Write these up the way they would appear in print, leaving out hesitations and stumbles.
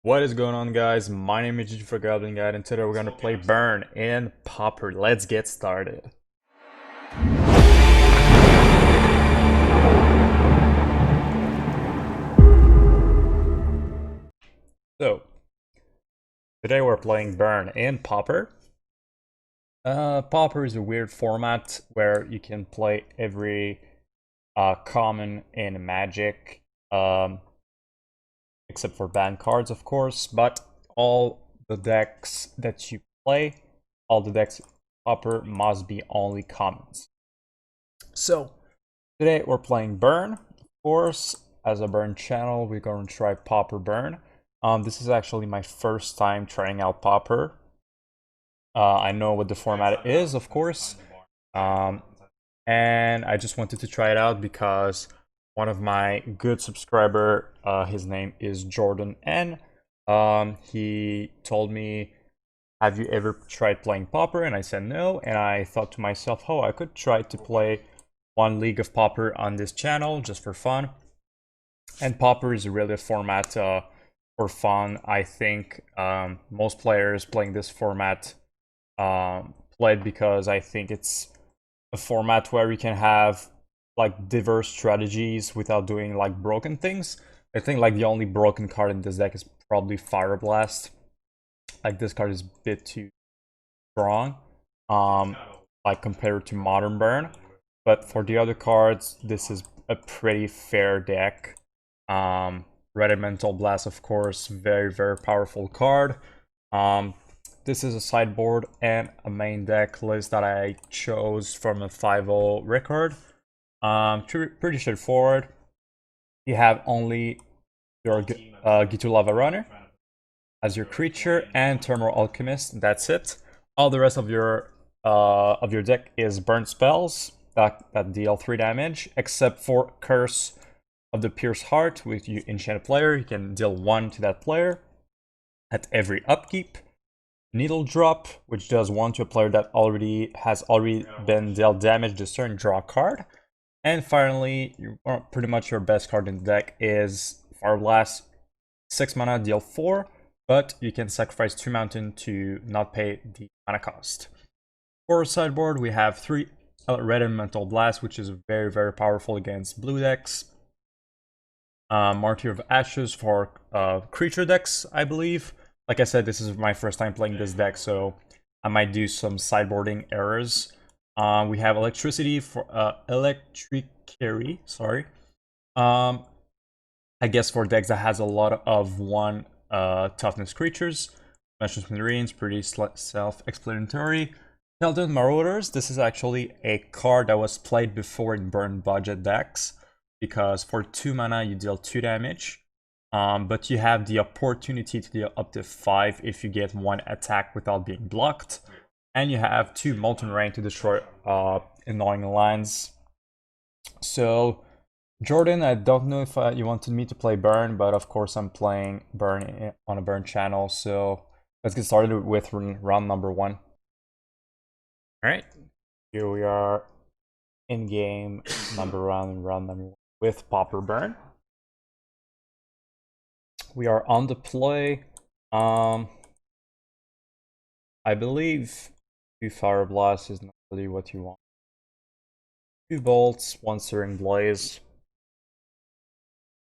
What is going on, guys? My name is Ghitu Goblin Guide, and today we're gonna play Burn and Pauper. Let's get started. So, today we're playing Burn and Pauper. Pauper is a weird format where you can play every common and magic, except for banned cards, of course, but all the decks that you play, all the decks Pauper must be only commons. So, today we're playing Burn, of course. As a Burn channel, we're going to try Pauper Burn. This is actually my first time trying out Pauper. I know what the format is, of course, and I just wanted to try it out because one of my good subscriber, his name is Jordan N. He told me, "Have you ever tried playing Pauper?" And I said no, and I thought to myself, "Oh, I could try to play one league of Pauper on this channel just for fun." And Pauper is really a format for fun. I think most players playing this format played because I think it's a format where you can have like diverse strategies without doing like broken things. I think like the only broken card in this deck is probably Fireblast. Like this card is a bit too strong, like compared to Modern Burn. But for the other cards, this is a pretty fair deck. Red Elemental Blast, of course, very powerful card. This is a sideboard and a main deck list that I chose from a 5.0 record. Pretty straightforward. You have only your Ghitu Lavarunner as your creature and Thermo-Alchemist. That's it. All the rest of your deck is burn spells that deal 3 damage, except for Curse of the Pierce Heart. With you enchant a player, you can deal 1 to that player at every upkeep. Needle Drop, which does 1 to a player that has already been dealt damage this turn, draw a card. And finally, pretty much your best card in the deck is Fireblast. 6 mana, deal 4, but you can sacrifice 2 mountain to not pay the mana cost. For sideboard, we have 3 Red Elemental Blast, which is very powerful against blue decks. Martyr of Ashes for creature decks, I believe. Like I said, this is my first time playing this deck, so I might do some sideboarding errors. We have Electricity for Electrickery, sorry. I guess for decks that has a lot of 1 toughness creatures. Smithereens, pretty self-explanatory. Keldon Marauders, this is actually a card that was played before in burn budget decks, because for 2 mana you deal 2 damage. But you have the opportunity to deal up to 5 if you get 1 attack without being blocked. And you have 2 Molten Rain to destroy annoying lands. So, Jordan, I don't know if you wanted me to play Burn, but of course I'm playing Burn on a Burn channel. So, let's get started with round number 1. Alright, here we are in game round number 1 with Pauper Burn. We are on the play. I believe 2 Fireblast is not really what you want. 2 bolts, 1 Searing Blaze.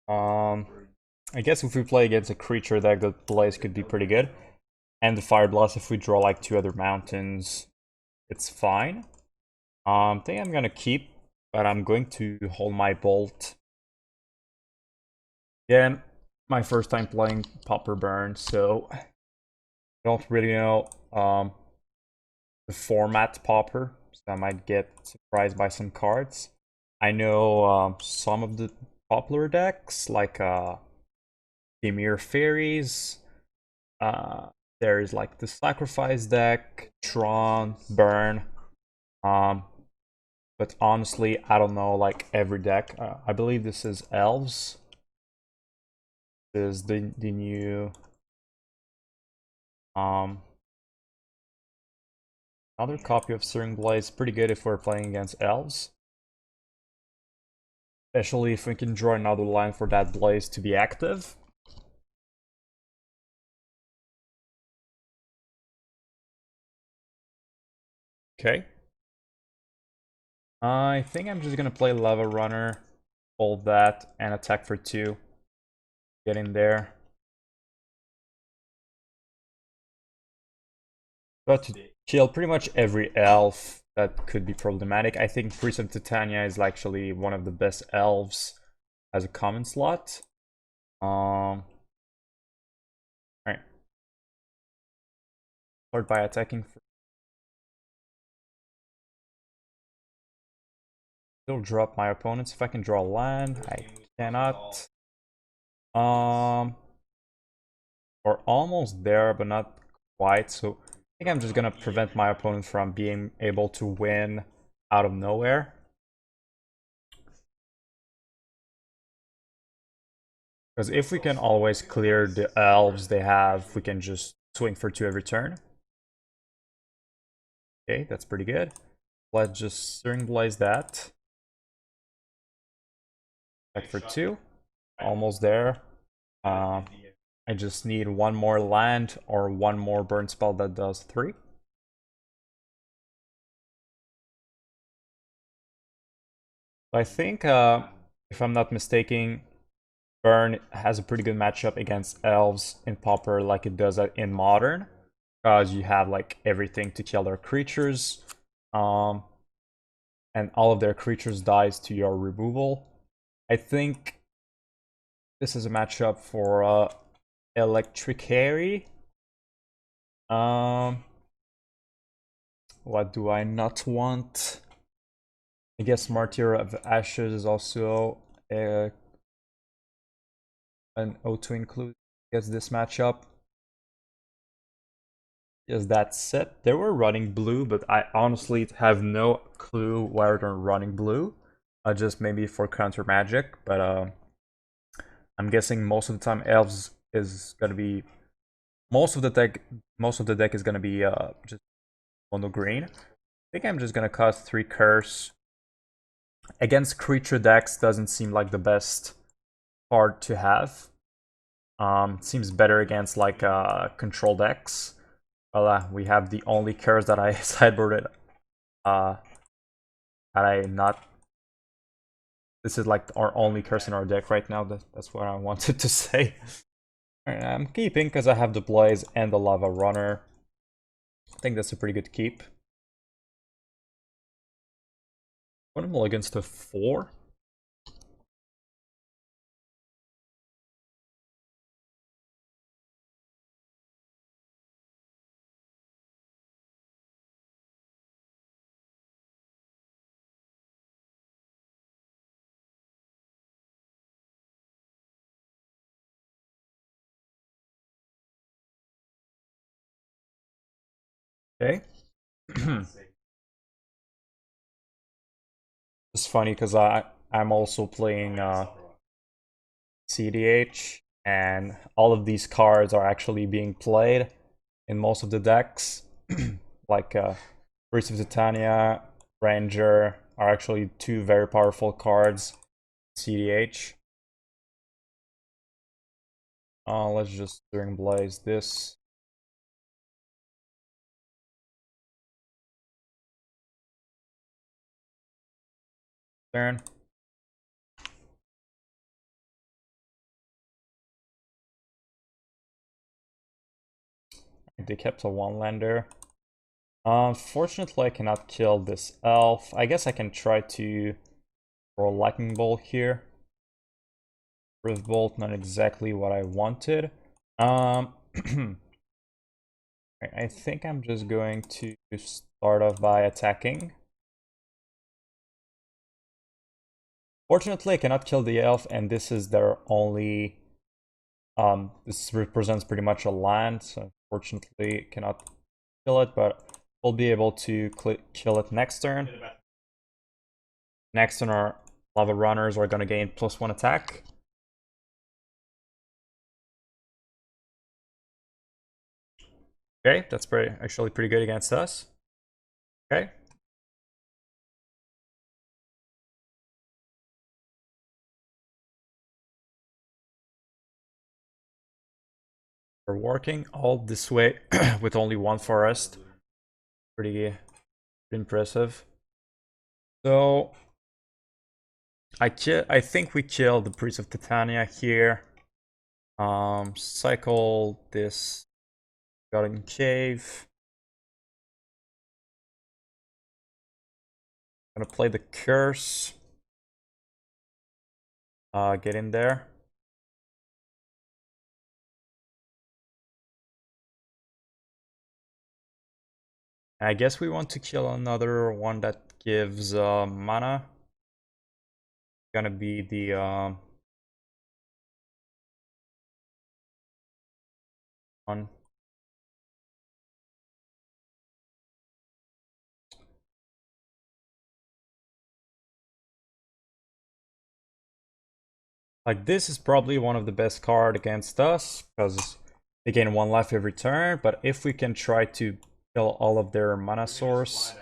I guess if we play against a creature deck, the Blaze could be pretty good. And the Fireblast, if we draw like 2 other mountains, it's fine. I think I'm gonna keep, but I'm going to hold my bolt. Again, my first time playing Pauper Burn, so I don't really know the format Pauper, so I might get surprised by some cards. I know some of the popular decks, like Dimir Fairies. There's like the Sacrifice deck, Tron, Burn. But honestly, I don't know like every deck. I believe this is Elves. This is the new another copy of Searing Blaze. Pretty good if we're playing against Elves. Especially if we can draw another line for that Blaze to be active. Okay. I think I'm just gonna play Lavarunner, hold that, and attack for 2. Get in there. But to kill pretty much every elf that could be problematic. I think Priest of Titania is actually one of the best elves as a common slot. Alright. Start by attacking. Still drop my opponents. If I can draw land, I cannot. We're almost there, but not quite. So I think I'm just gonna prevent my opponent from being able to win out of nowhere. Because if we can always clear the elves they have, we can just swing for 2 every turn. Okay, that's pretty good. Let's just Searing Blaze that. Back for 2. Almost there. I just need 1 more land or 1 more burn spell that does 3. I think, if I'm not mistaken, Burn has a pretty good matchup against elves in Pauper like it does in Modern. Because you have like everything to kill their creatures. And all of their creatures dies to your removal. I think this is a matchup for Electrickery. What do I not want? I guess Martyr of Ashes is also an O to include. I guess this matchup. Is that set? They were running blue, but I honestly have no clue why they're running blue. Just maybe for counter magic, but I'm guessing most of the time elves is gonna be most of the deck is gonna be just mono green. I think I'm just gonna cast 3 curse. Against creature decks doesn't seem like the best card to have. Seems better against like control decks. Well, we have the only curse that I sideboarded. That I not. This is like our only curse in our deck right now. That's what I wanted to say. Alright, I'm keeping because I have the Blaze and the Lavarunner. I think that's a pretty good keep. What am I against a 4? Okay. It's funny because I'm also playing CDH, and all of these cards are actually being played in most of the decks. Like Priest of Titania, Ranger are actually 2 very powerful cards. CDH. Let's just Searing Blaze this. Turn. They kept a 1-lander. Unfortunately, I cannot kill this elf. I guess I can try to throw a Lightning Bolt here. Rift Bolt, not exactly what I wanted. I think I'm just going to start off by attacking. Fortunately, I cannot kill the elf, and this is their only... this represents pretty much a land, so unfortunately cannot kill it, but we'll be able to kill it next turn. Next turn, our Lavarunners are going to gain +1 attack. Okay, that's actually pretty good against us. Okay. We're working all this way with only 1 forest. Pretty Impressive. So I think we killed the Priest of Titania here. Cycle this Garden Cave. Gonna play the Curse. Get in there. I guess we want to kill another one that gives mana. Gonna be the one. Like, this is probably one of the best card against us because they gain 1 life every turn. But if we can try to kill all of their mana source,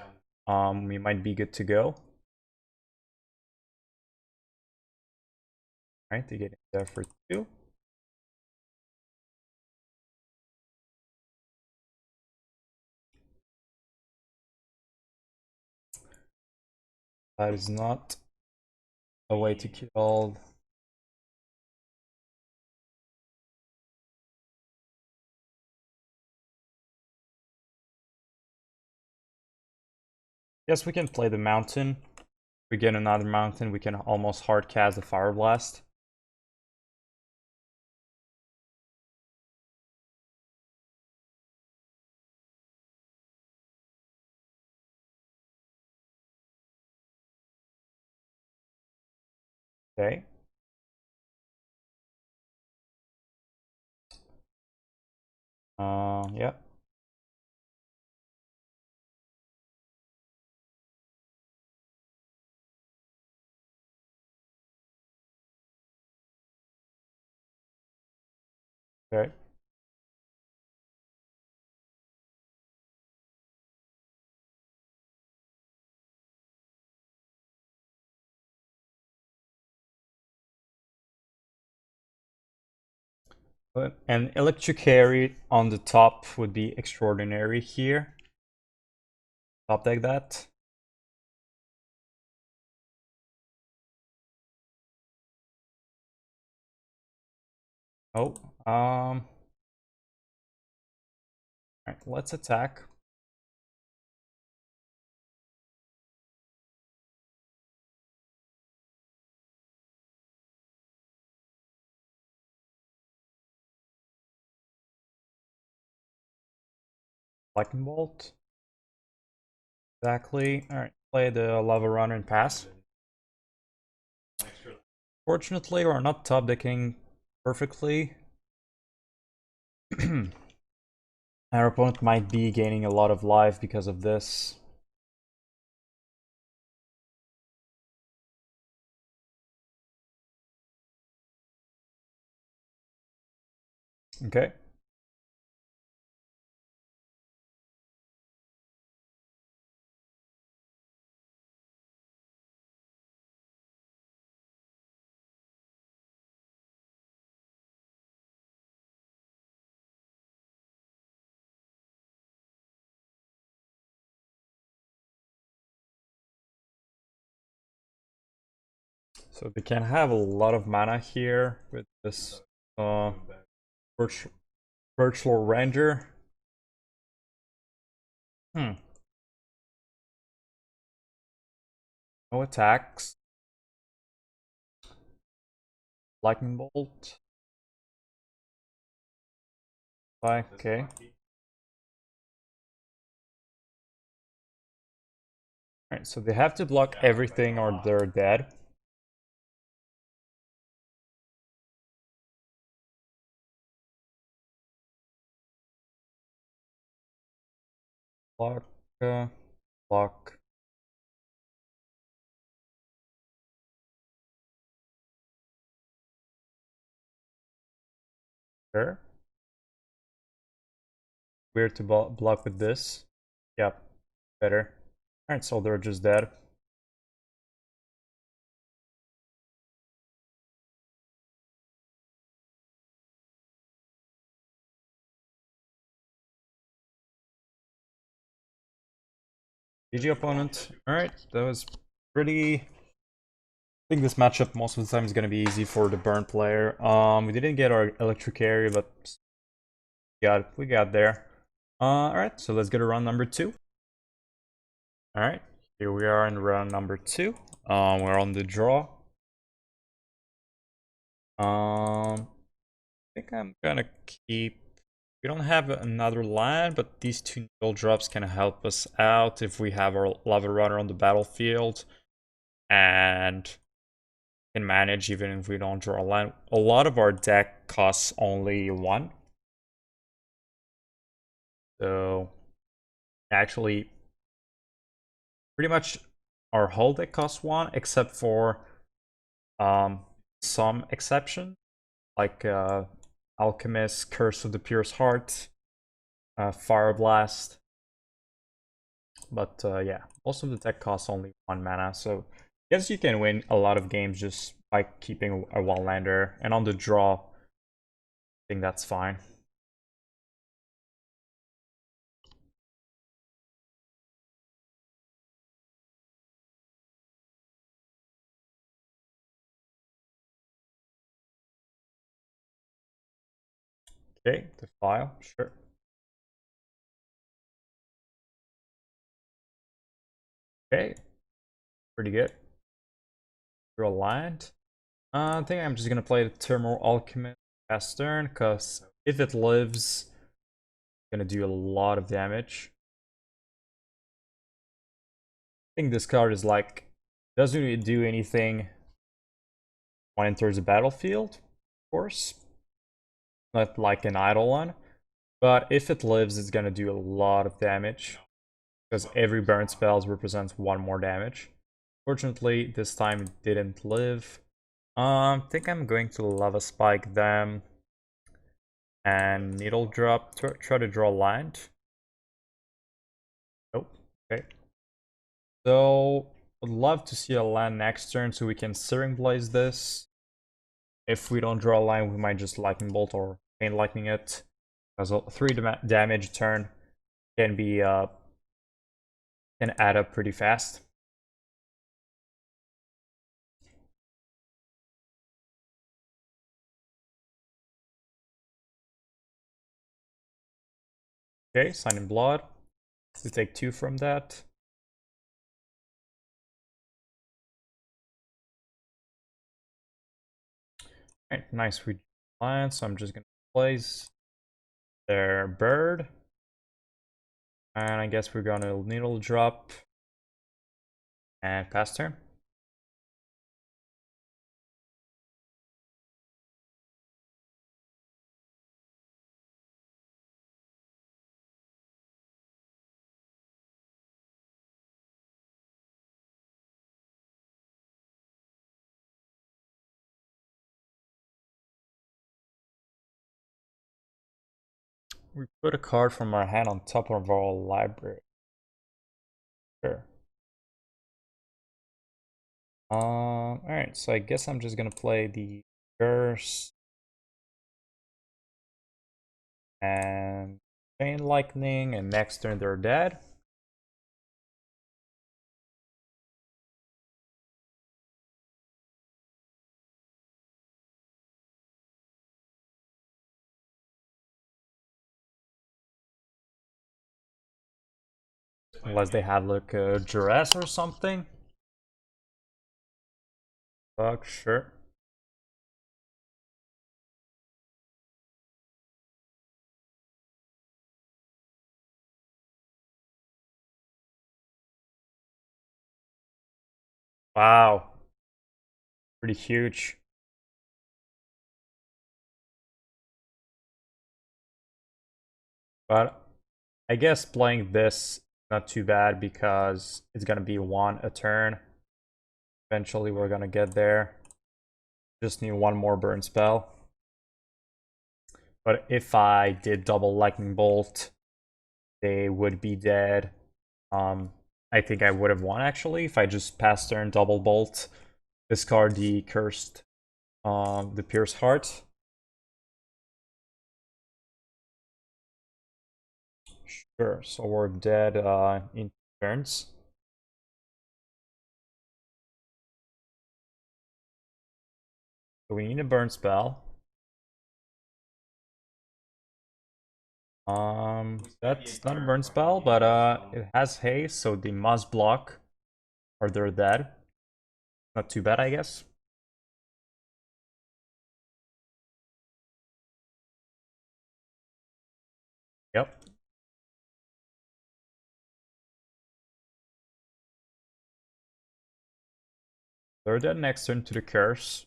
we might be good to go. Right, they get in there for 2. That is not a way to kill. Yes, we can play the mountain. If we get another mountain, we can almost hard cast the Fireblast. Okay. Yeah. Okay. And Electrickery on the top would be extraordinary here. Top deck that. Oh, alright, let's attack. Lightning Bolt. Exactly. Alright, play the Lavarunner and pass. Fortunately, we're not top decking perfectly. Our opponent might be gaining a lot of life because of this. Okay. So they can have a lot of mana here with this virtual ranger. No attacks. Lightning bolt. Okay. Alright, so they have to block everything or they're dead. Block, block. Sure. Weird to block with this. Yep, better. Alright, so they're just dead. GG opponent. Alright, that was pretty... I think this matchup most of the time is going to be easy for the Burn player. We didn't get our Electrickery, but we got there. Alright, so let's get to round number 2. Alright, here we are in round number 2. We're on the draw. I think I'm gonna keep... We don't have another land, but these 2 needle drops can help us out if we have our Lavarunner on the battlefield. And can manage even if we don't draw a land. A lot of our deck costs only 1. So actually, pretty much our whole deck costs 1, except for some exception, like Alchemist, Curse of the Pierce Heart, Fireblast. But yeah, most of the deck costs only 1 mana, so I guess you can win a lot of games just by keeping a 1-lander, and on the draw, I think that's fine. Okay, the file, sure. Okay, pretty good. Draw land. I think I'm just gonna play the Thermo-Alchemist past turn, because if it lives, it's gonna do a lot of damage. I think this card is like, doesn't really do anything when it enters the battlefield, of course. Not like an idle one. But if it lives, it's gonna do a lot of damage, because every burn spell represents 1 more damage. Fortunately, this time it didn't live. I think I'm going to Lava Spike them and Needle Drop, try to draw land. Nope. Okay. So, I'd love to see a land next turn so we can Searing Blaze this. If we don't draw a line, we might just Lightning Bolt or Chain Lightning it. Because a 3 damage turn can be can add up pretty fast. Okay, Sign in Blood. We take 2 from that. Alright, nice. We land, so I'm just gonna place their bird. And I guess we're gonna Needle Drop and pass turn. We put a card from our hand on top of our library. Sure. Alright, so I guess I'm just gonna play the Curse and Chain Lightning, and next turn they're dead. Unless they have like a Duress or something. Fuck, sure. Wow. Pretty huge. But I guess playing this not too bad because it's gonna be 1 a turn. Eventually we're gonna get there. Just need 1 more burn spell. But if I did double Lightning Bolt, they would be dead. I think I would have won actually if I just passed turn double bolt, discard the cursed, the Pierce Heart. Sure, so we're dead in turns. So we need a burn spell. That's not a burn spell, but it has haste, so they must block or they're dead. Not too bad, I guess. Yep. They're dead next turn to the curse.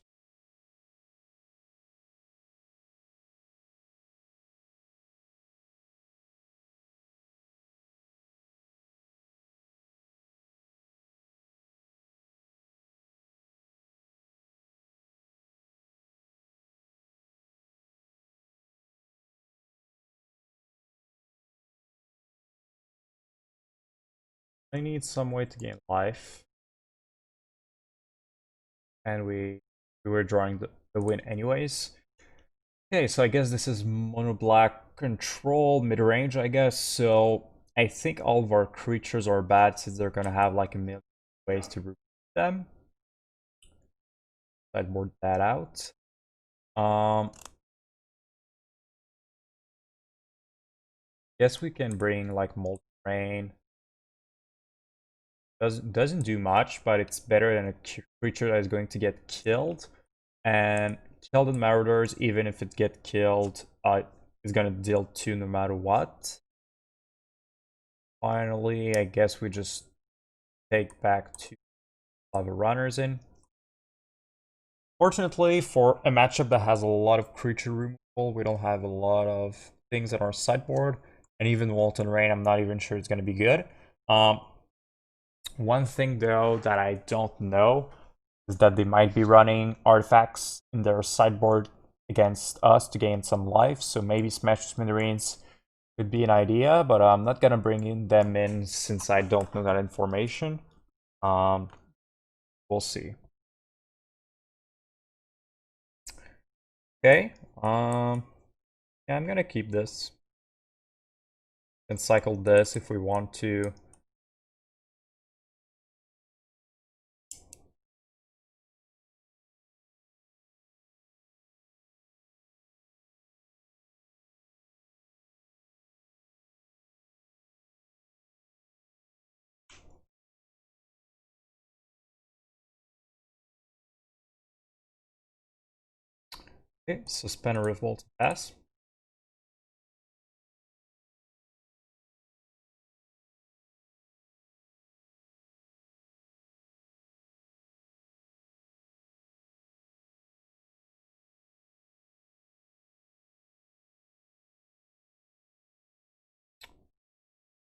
I need some way to gain life. And we were drawing the win anyways. Okay, so I guess this is mono black control mid-range, I guess. So I think all of our creatures are bad since they're gonna have like a million ways to remove them. Sideboard that out. Guess we can bring like Molten Rain. Doesn't do much, but it's better than a creature that is going to get killed. And Keldon Marauders, even if it get killed, is gonna deal 2 no matter what. Finally, I guess we just take back 2 Lava Runners in. Fortunately, for a matchup that has a lot of creature removal, we don't have a lot of things on our sideboard. And even Molten Rain, I'm not even sure it's going to be good. One thing, though, that I don't know is that they might be running artifacts in their sideboard against us to gain some life. So maybe Smash Smithereens could be an idea, but I'm not going to bring them in since I don't know that information. We'll see. Okay. Yeah, I'm gonna keep this and cycle this if we want to. Okay, suspend a revolt pass.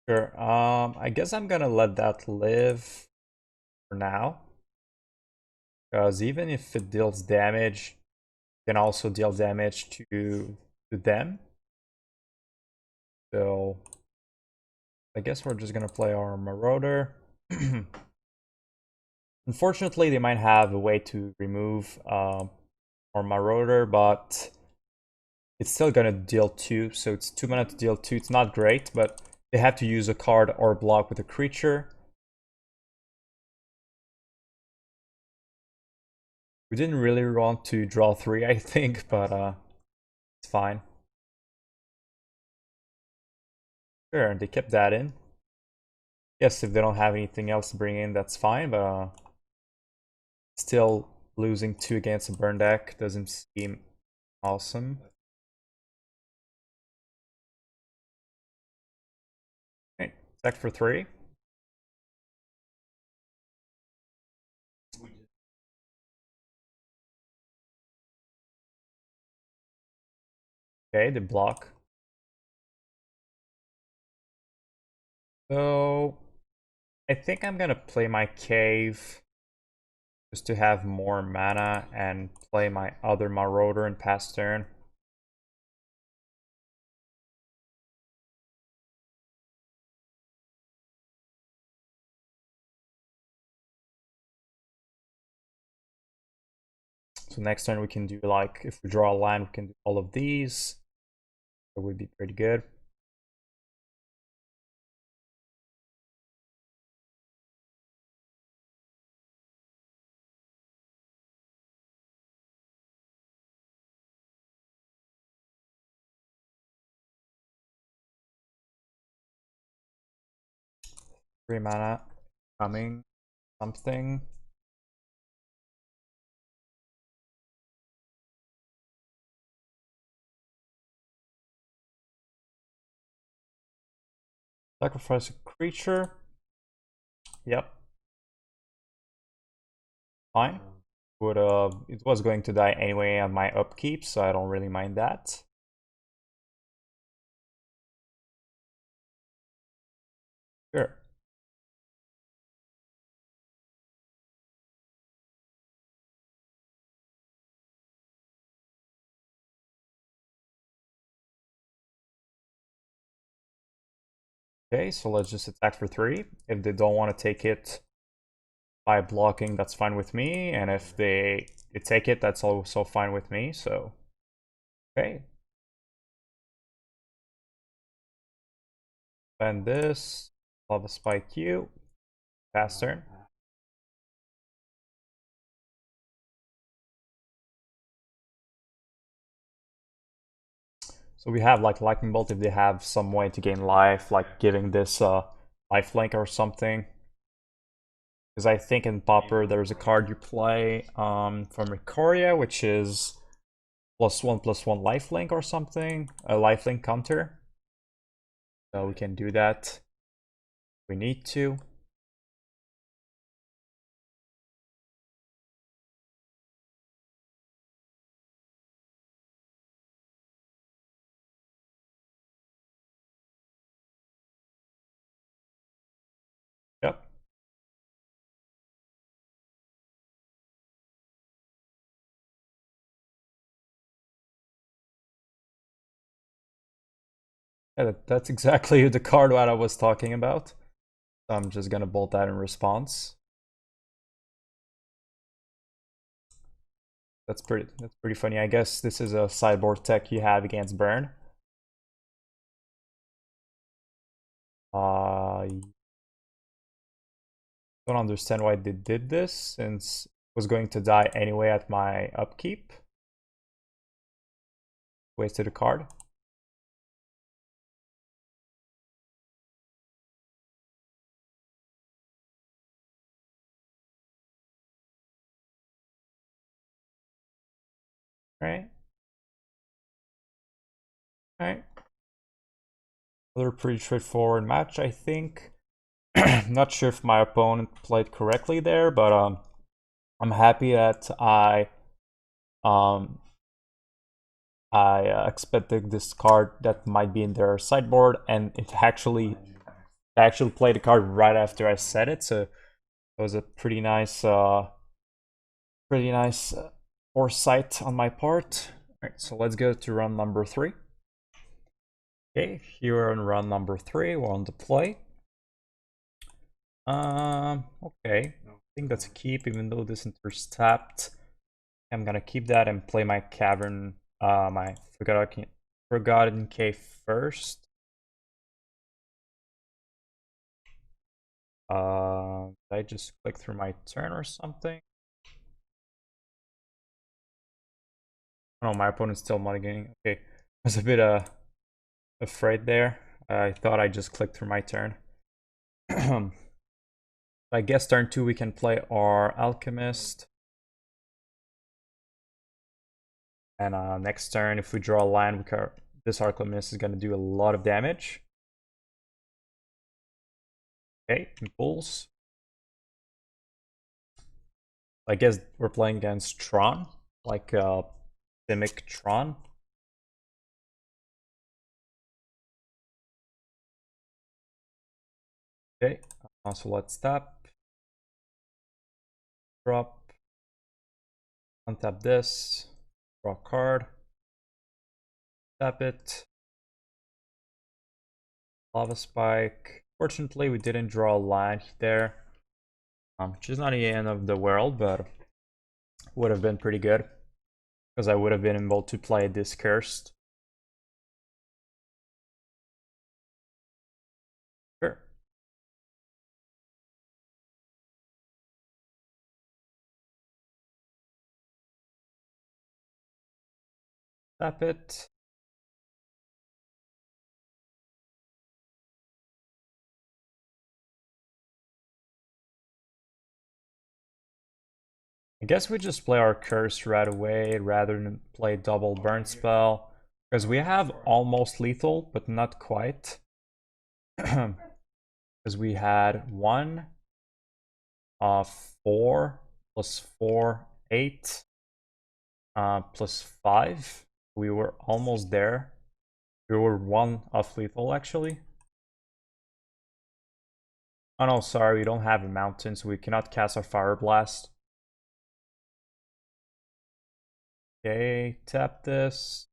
Sure. I guess I'm gonna let that live for now. Because even if it deals damage, it can also deal damage to them. So I guess we're just gonna play our Marauder. Unfortunately, they might have a way to remove our Marauder, but it's still gonna deal 2, so it's 2 mana to deal 2. It's not great, but they have to use a card or block with a creature. We didn't really want to draw 3, I think, but it's fine. Sure, they kept that in. Yes, if they don't have anything else to bring in, that's fine, but still losing 2 against a burn deck doesn't seem awesome. Okay, sack for 3. Okay, they block. So I think I'm gonna play my cave just to have more mana and play my other Marauder in past turn. So next turn we can do like, if we draw a land, we can do all of these. That would be pretty good. 3 mana. Coming. Something. Sacrifice a creature. Yep. Fine. It was going to die anyway on my upkeep, so I don't really mind that. Sure. Okay, so let's just attack for 3. If they don't want to take it by blocking, that's fine with me. And if they take it, that's also fine with me. So, okay. Spend this. Lava Spike you. Pass turn. So we have like Lightning Bolt if they have some way to gain life, like giving this lifelink or something. Because I think in Pauper there's a card you play from Ikoria, which is +1/+1 lifelink or something, a lifelink counter. So we can do that. We need to. Yep. Yeah, that's exactly the card that I was talking about. So I'm just gonna bolt that in response. That's pretty funny. I guess this is a sideboard tech you have against Burn. I don't understand why they did this, since it was going to die anyway at my upkeep. Wasted a card. Right. Alright. Another pretty straightforward match, I think. Not sure if my opponent played correctly there, but I'm happy that um, I expected this card that might be in their sideboard, and it actually played the card right after I said it. So it was a pretty nice foresight on my part. All right, so let's go to run number 3. Okay, here on run number 3, we're on the play. Okay, I think that's a keep, even though this enters tapped. I'm gonna keep that and play my cavern, my forgotten cave first. Did I just click through my turn or something? Oh, my opponent's still mulliganing. Okay, I was a bit afraid there. I thought I just clicked through my turn. I guess turn 2 we can play our Alchemist. And next turn, if we draw a land, this Alchemist is going to do a lot of damage. Okay, Impulse. I guess we're playing against Tron, like Simic Tron. Okay, so let's tap. Drop. Untap this. Draw a card. Tap it. Lava Spike. Fortunately, we didn't draw a land there, which is not the end of the world, but would have been pretty good because I would have been able to play this cursed. Sure. Tap it. I guess we just play our curse right away rather than play double burn spell. Because we have almost lethal, but not quite. Because we had 1, 4, plus 4, 8, plus 5. We were almost there. We were 1 off lethal actually. Oh no, sorry, we don't have a mountain, so we cannot cast our Fireblast. Okay, tap this.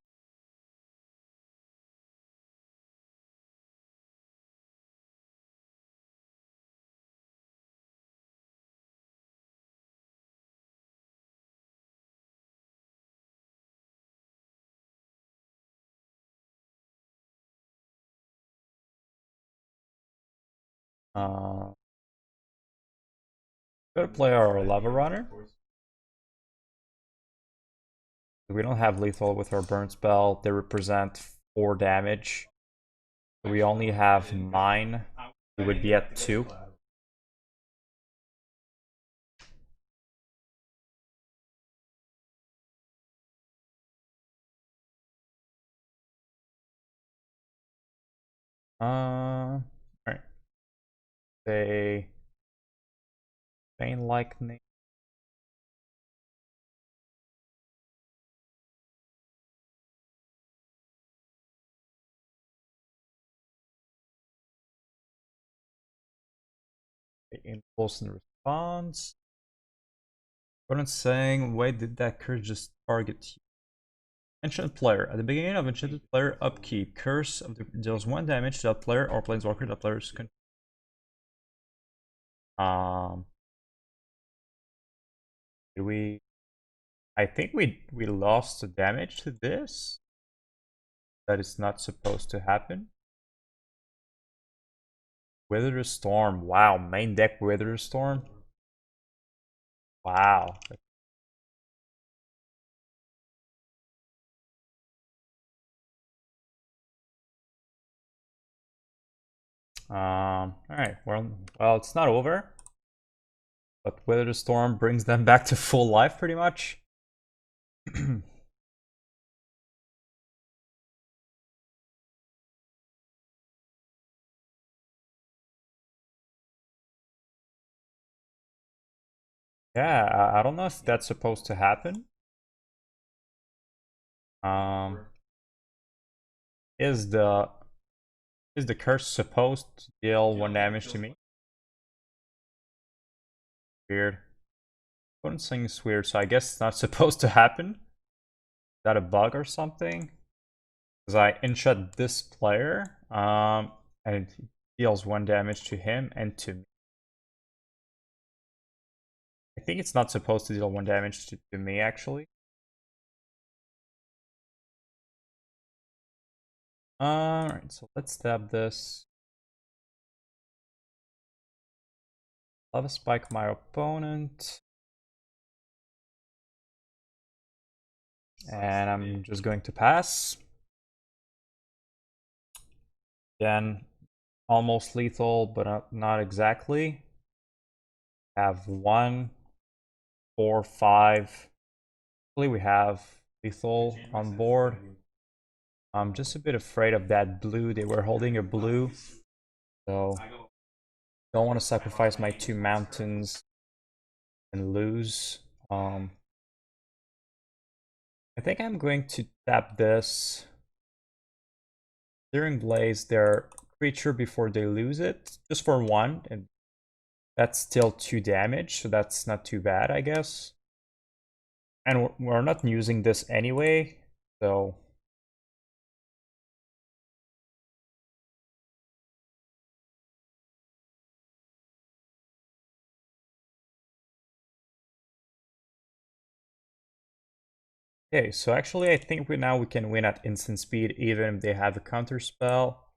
Gonna play our Lavarunner. We don't have lethal with our burn spell. They represent 4 damage. We only have 9. We would be at 2. Alright. Say Bane Lightning. Impulse and response. Opponent saying, wait, did that curse just target you? Ancient player. At the beginning of enchanted player upkeep, curse of the, deals 1 damage to that player or planeswalker that player's control. Did we? I think we lost the damage to this. That is not supposed to happen. Wither Storm. Wow, main deck Wither Storm. Wow. Alright, well, it's not over. But Wither Storm brings them back to full life, pretty much. Yeah, I don't know if that's supposed to happen. Um, is the curse supposed to deal 1 damage to me? Weird. Wouldn't think it's weird, so I guess it's not supposed to happen. Is that a bug or something? Because I inshot this player, and it deals 1 damage to him and to me. I think it's not supposed to deal 1 damage to me, actually. Alright, so let's stab this. Lava Spike my opponent. And I'm just going to pass. Again, almost lethal, but not exactly. Have 1, 4, 5. Hopefully we have lethal on board. I'm just a bit afraid of that blue. They were holding a blue. So don't want to sacrifice my 2 mountains and lose. I think I'm going to tap this. Searing Blaze their creature before they lose it, just for 1, and that's still 2 damage, so that's not too bad, I guess. And we're not using this anyway, so... Okay, so actually I think now we can win at instant speed even if they have a counter spell.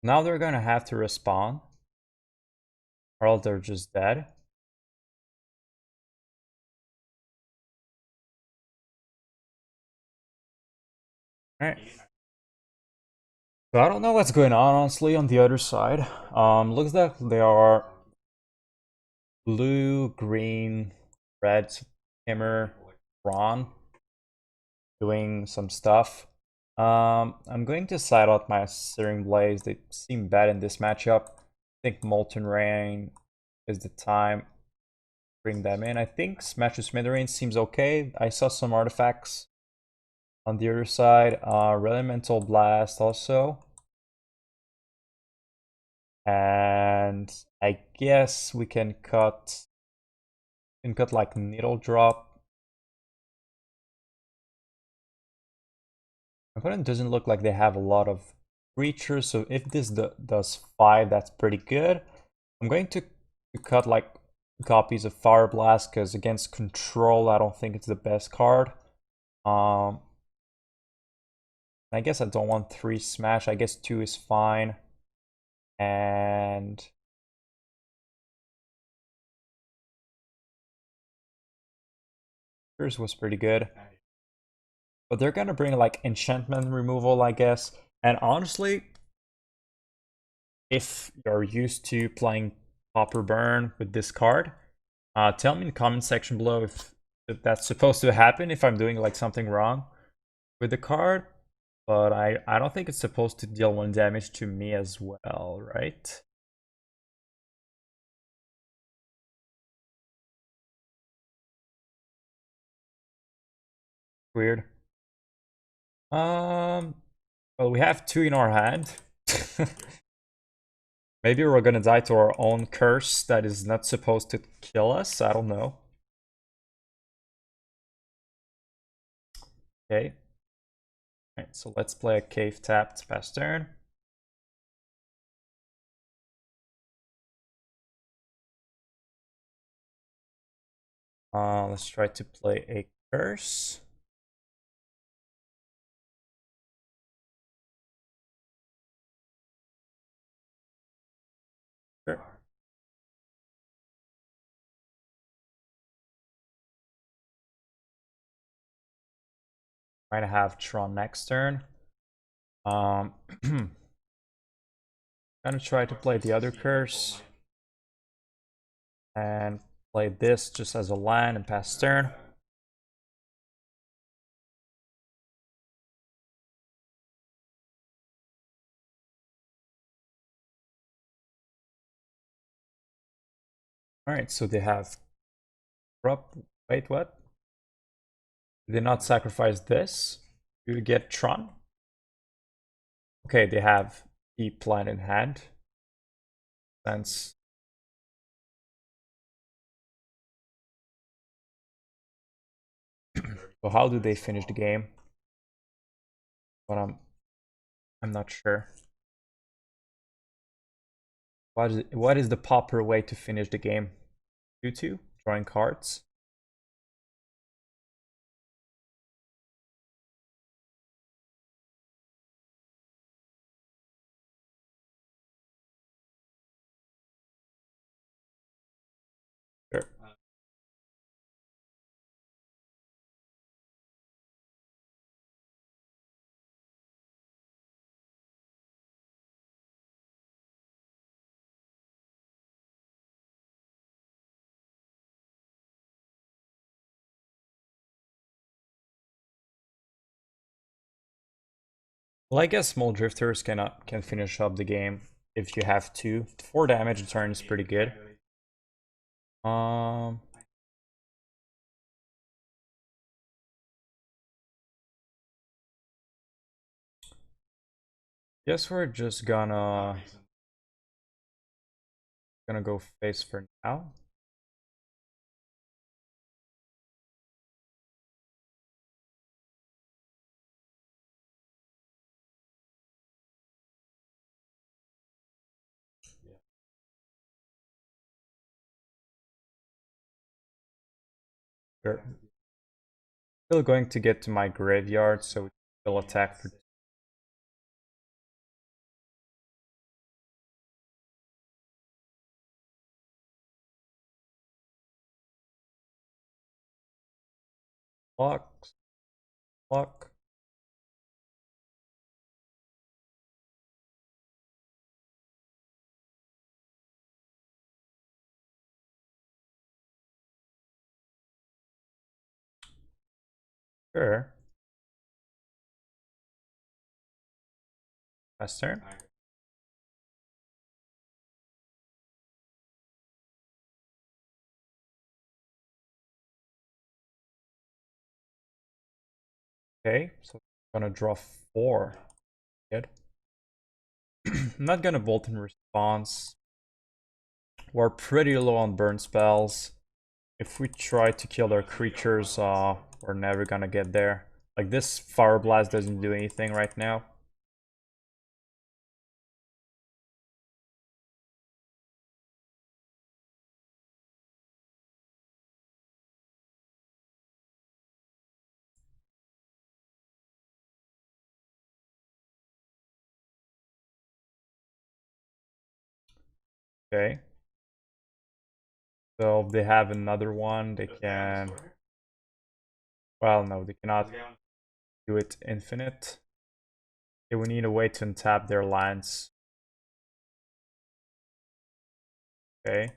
Now they're gonna have to respawn, or else they're just dead. Alright. So I don't know what's going on, honestly, on the other side. Looks like they are blue, green, red, hammer, Ron doing some stuff. I'm going to side out my Searing Blaze. They seem bad in this matchup. I think Molten Rain is the time. Bring them in. I think Smash the Smithereens seems okay. I saw some artifacts on the other side. Elemental Blast also. And I guess we can cut like Needle Drop. My opponent doesn't look like they have a lot of creatures, so if this does 5, that's pretty good. I'm going to cut like copies of Fireblast because against control, I don't think it's the best card. I guess I don't want 3 smash. I guess 2 is fine. And yours was pretty good. But they're gonna bring like enchantment removal, I guess. And honestly, if you're used to playing Pauper Burn with this card, tell me in the comment section below if that's supposed to happen, if I'm doing like something wrong with the card. But I don't think it's supposed to deal 1 damage to me as well, right? Weird. Well, we have 2 in our hand. Maybe we're gonna die to our own curse that is not supposed to kill us. I don't know. Okay. Alright, so let's play a cave tapped past turn. Let's try to play a curse. Sure. Might have Tron next turn. Gonna try to play the other curse and play this just as a land and pass turn. Alright, so they have drop. Wait, what? Did they not sacrifice this to get Tron? Okay, they have the plan in hand. Sense. So how do they finish the game? But I'm not sure. What is the proper way to finish the game? 2-2? Drawing cards? Sure. Well, I guess small drifters can finish up the game if you have to. 4 damage a turn is pretty good. Guess we're just gonna go face for now. Sure. Still going to get to my graveyard, so we'll attack for. Block. Sure. Last turn. Okay, so I'm gonna draw 4. Good. I'm not gonna bolt in response. We're pretty low on burn spells. If we try to kill their creatures, we're never gonna get there. Like, this Fireblast doesn't do anything right now. Okay. So if they have another one, they can... Well, no, they cannot do it infinite. Okay, we need a way to untap their lands. Okay.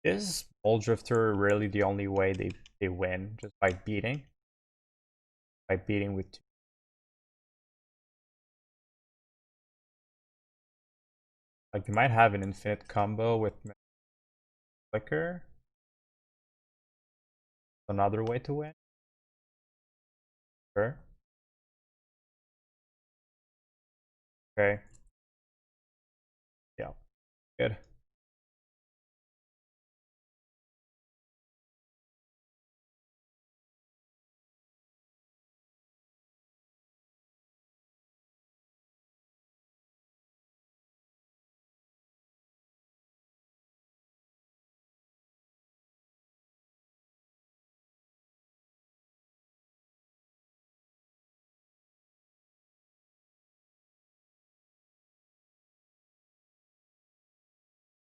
Is Ball Drifter really the only way they win? Just by beating? By beating with 2? Like, they might have an infinite combo with Flicker. Another way to win? Sure. Okay. Yeah. Good.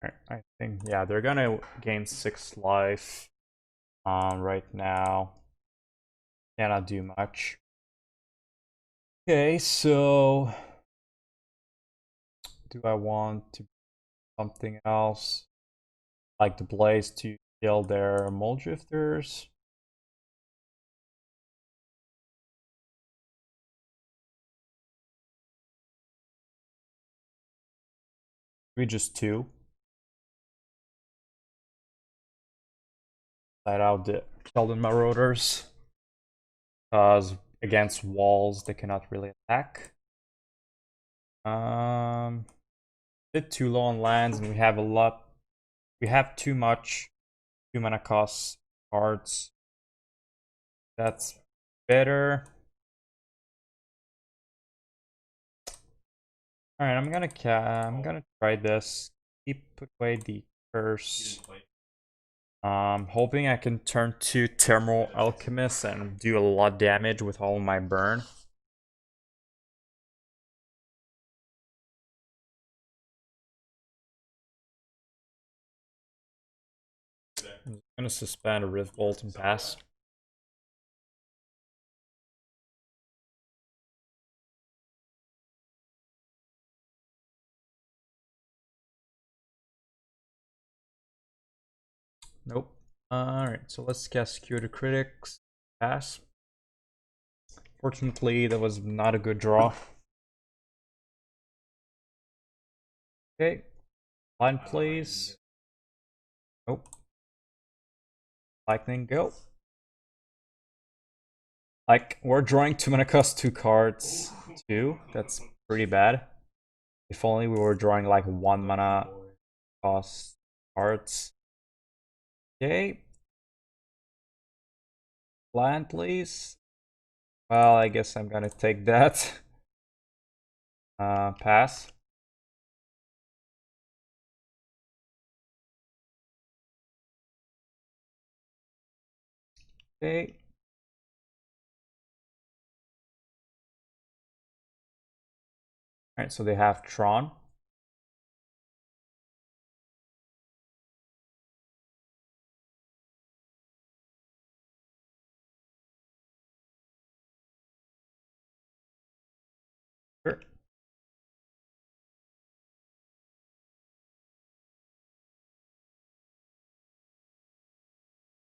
Alright, I think, yeah, they're gonna gain 6 life right now. Cannot do much. Okay, so do I want to do something else? Like the Blaze to kill their Mole Drifters? Maybe just 2. Let out the Keldon Marauders. Because against walls, they cannot really attack. Bit too low on lands, and we have a lot. We have too much 2 mana cost cards. That's better. All right, I'm gonna try this. Put away the curse. Hoping I can turn to Thermo-Alchemist and do a lot of damage with all my burn. I'm gonna suspend a Rift Bolt and pass. Nope. Alright, so let's cast Skewer the Critics. Pass. Fortunately, that was not a good draw. Okay. Line, please. Nope. Lightning, go. Like, we're drawing 2 mana cost 2 cards, too. That's pretty bad. If only we were drawing like 1 mana cost cards. Okay. Land, please. Well, I guess I'm gonna take that. Pass. Okay. Alright, so they have Tron. Sure.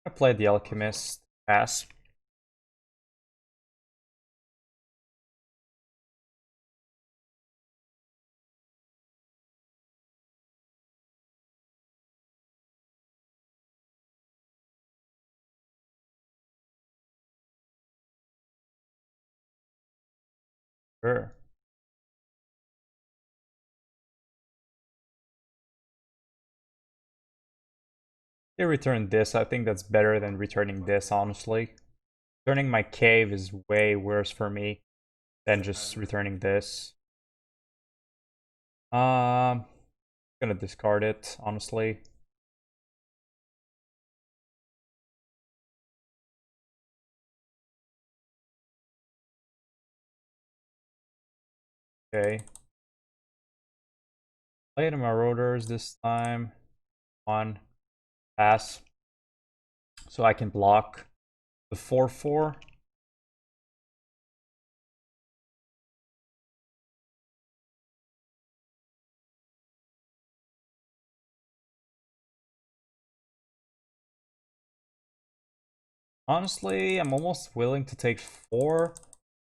I played the Alchemist, pass. Sure. They return this. I think that's better than returning this, honestly. Returning my cave is way worse for me than just returning this. Gonna discard it, honestly. Okay. Play the Marauders this time. One. Pass. So I can block the 4/4. Honestly, I'm almost willing to take 4,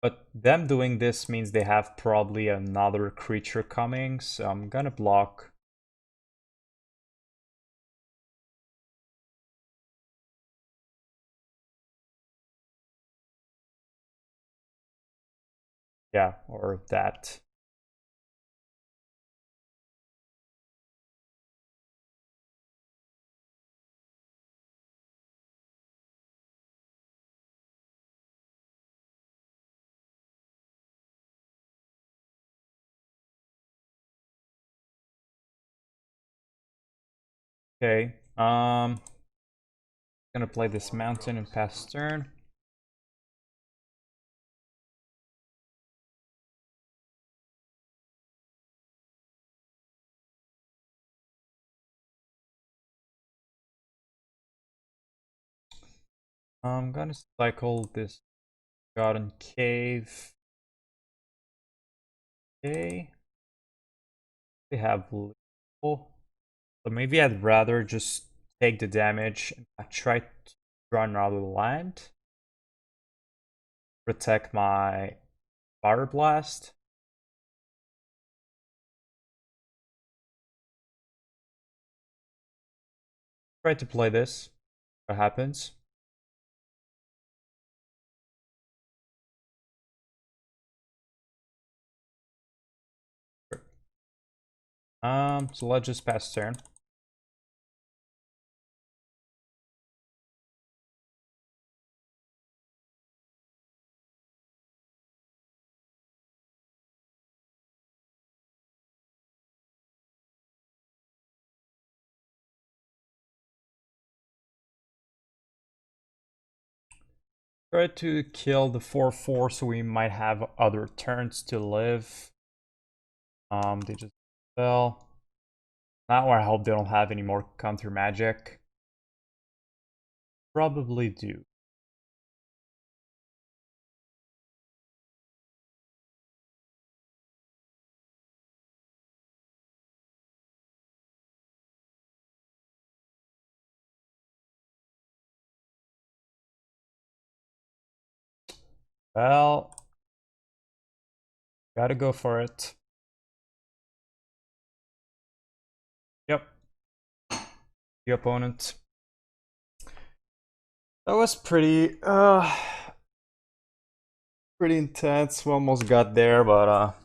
but them doing this means they have probably another creature coming, so I'm gonna block. Yeah, or that. Okay, gonna play this mountain and pass turn. I'm gonna cycle this Garden Cave. Okay. They have lethal. So maybe I'd rather just take the damage and I try to draw another land. Protect my Fireblast. Try to play this. What happens? So let's just pass turn. Try to kill the 4/4 so we might have other turns to live. They just fell. Now I hope they don't have any more counter magic. Probably do. Well, gotta go for it. Yep. The opponent. That was pretty intense. We almost got there, but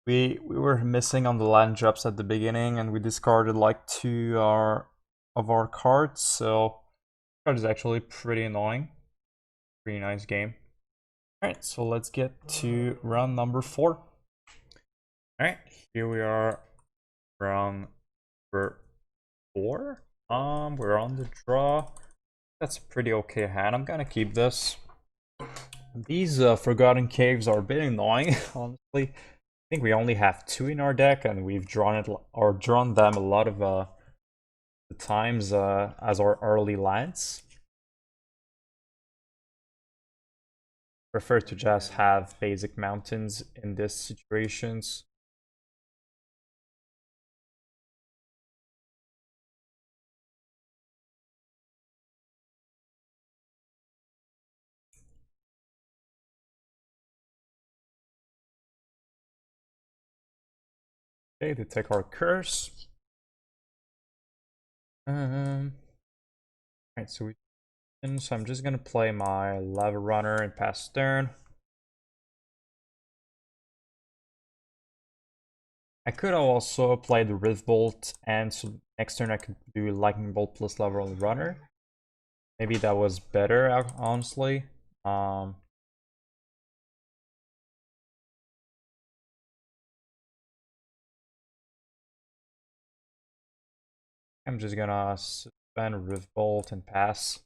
we were missing on the land drops at the beginning, and we discarded like of our cards. So that is actually pretty annoying. Pretty nice game. All right, so let's get to round number 4. All right, here we are, round number 4. We're on the draw. That's a pretty okay hand. I'm gonna keep this. These Forgotten Caves are a bit annoying, honestly. I think we only have 2 in our deck, and we've drawn them a lot of the times as our early lands. Prefer to just have basic mountains in these situations. Okay, they take our curse. Right, so I'm just gonna play my Lavarunner and pass turn. I could also play the Rift Bolt, and so next turn I could do Lightning Bolt plus Lavarunner. Maybe that was better, honestly. I'm just gonna suspend Rift Bolt and pass.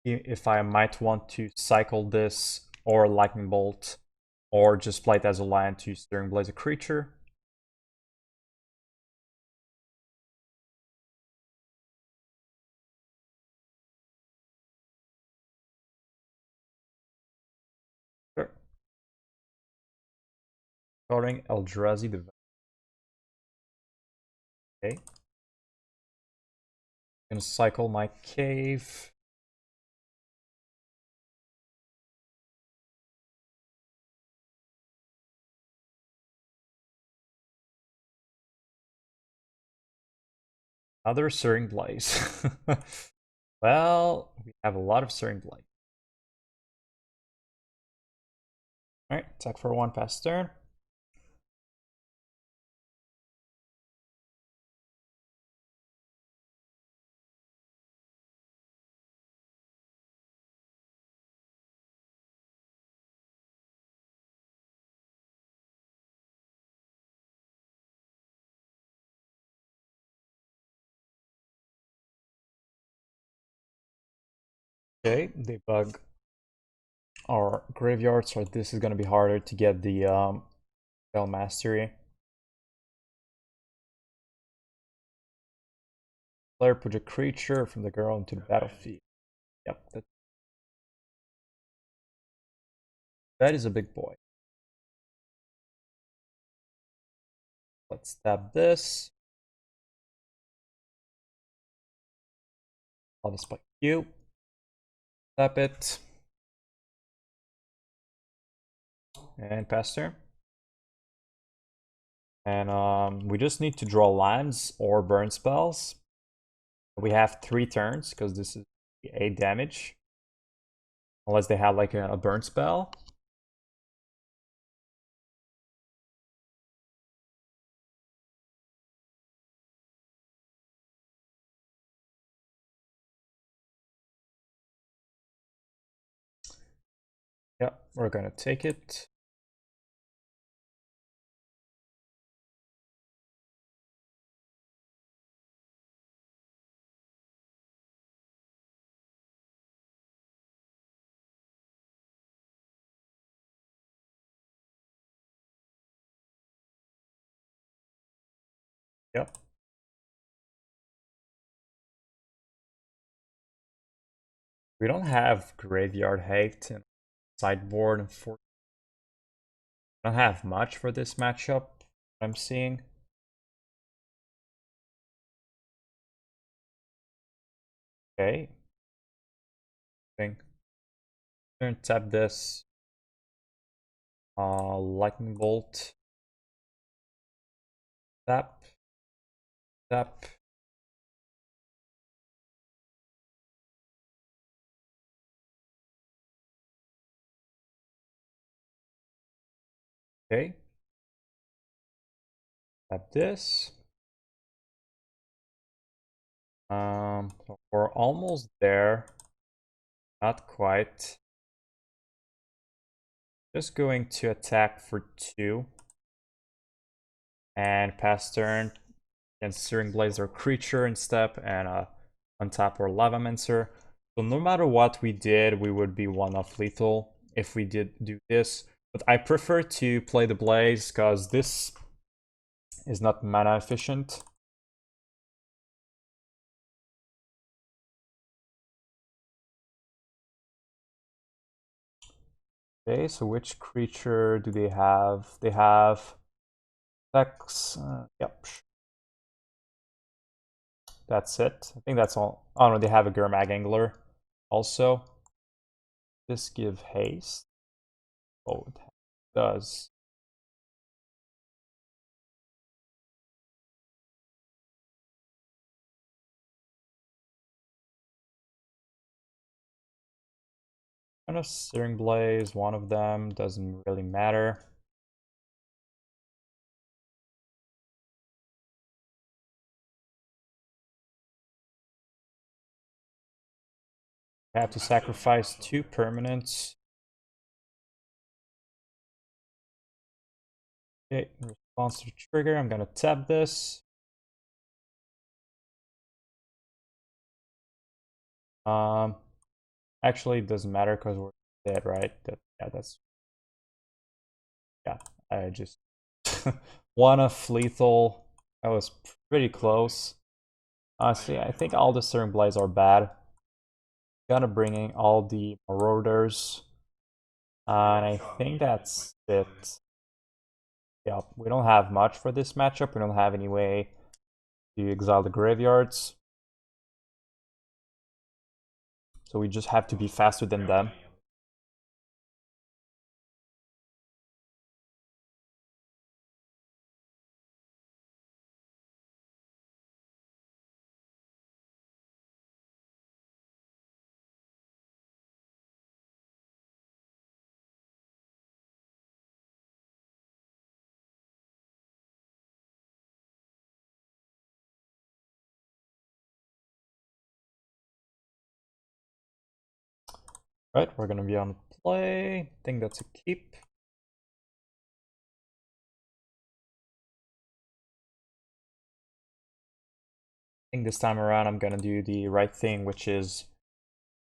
If I might want to cycle this or Lightning Bolt, or just play it as a land to Searing Blaze a creature. Sure. Starting Eldrazi the Okay. Gonna cycle my cave. Another Searing Blaze. Well, we have a lot of Searing Blaze. Alright, attack for 1, pass turn. Okay, they bug our graveyard, so this is gonna be harder to get the spell mastery. Player put a creature from the girl into the battlefield. Yep, that is a big boy. Let's tap this. I'll just play Q. Tap it. And pass turn. And we just need to draw lands or burn spells. We have 3 turns because this is 8 damage. Unless they have like a burn spell. Yeah, we're gonna take it. Yep. We don't have graveyard hate in sideboard, unfortunately. I don't have much for this matchup, I'm seeing. Okay. Turn tap this. Lightning bolt. Tap. Tap. Okay. Tap this. So we're almost there. Not quite. Just going to attack for 2. And pass turn. And Searing Blaze our creature in step, and untap our Lavamancer. So no matter what we did, we would be 1-off lethal if we did do this. But I prefer to play the Blaze because this is not mana efficient. Okay, so which creature do they have? They have Vex. Yep. That's it. I think that's all. Oh no, they have a Gurmag Angler also. This give haste. Oh, it does. Kind of Searing Blaze, one of them, doesn't really matter. I have to sacrifice 2 permanents. Okay, in response to the trigger, I'm gonna tap this. Actually, it doesn't matter because we're dead, right? Yeah, that's yeah. I just one of lethal. That was pretty close. Honestly, I think all the Searing Blaze are bad. Gonna bring in all the Marauders, and I think that's it. Yeah, we don't have much for this matchup. We don't have any way to exile the graveyards. So we just have to be faster than them. Right, we're gonna be on play. I think that's a keep. I think this time around I'm gonna do the right thing, which is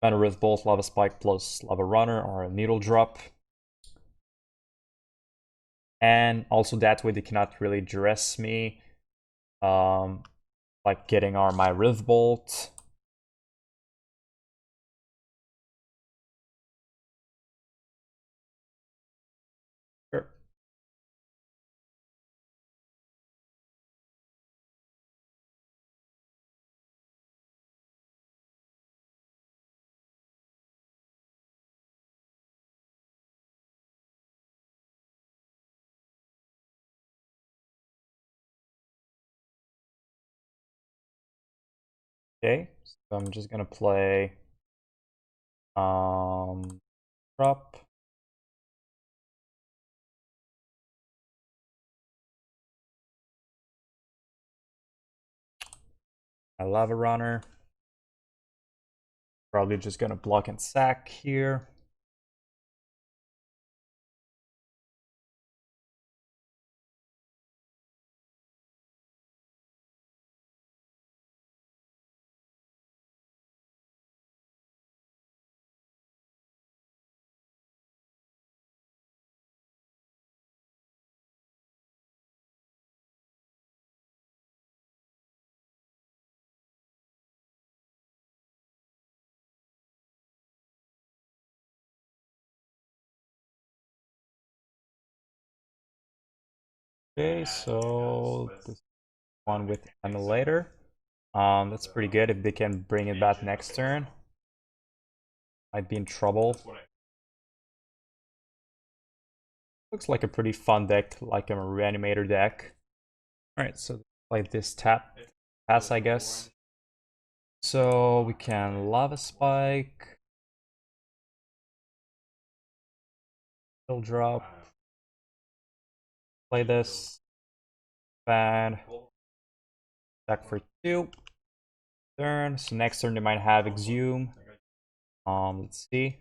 Mana Rift Bolt, Lava Spike plus Lavarunner or a Needle Drop. And also that way they cannot really dress me. Like getting on my Rift Bolt. Sure. Okay, so I'm just gonna play drop. My Lavarunner. Probably just gonna block and sack here. Okay, so this one with Annihilator. That's pretty good. If they can bring it back next turn, might be in trouble. Looks like a pretty fun deck, like a Reanimator deck. Alright, so play this tap pass, I guess. So we can Lava Spike, Kill Drop, play this, bad, attack for 2. Turn. So next turn they might have Exhume. Let's see.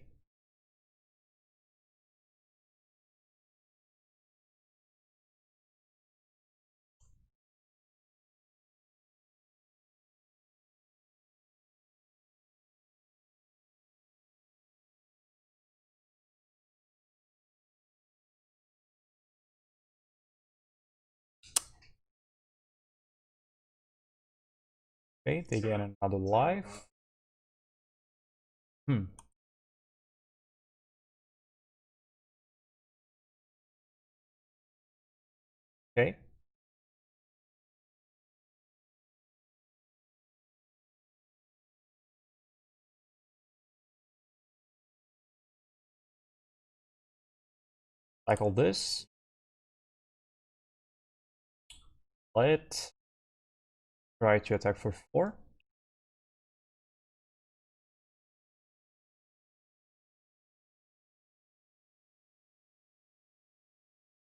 Okay, they get another life. Okay. Cycle this. Play it. Try to attack for 4.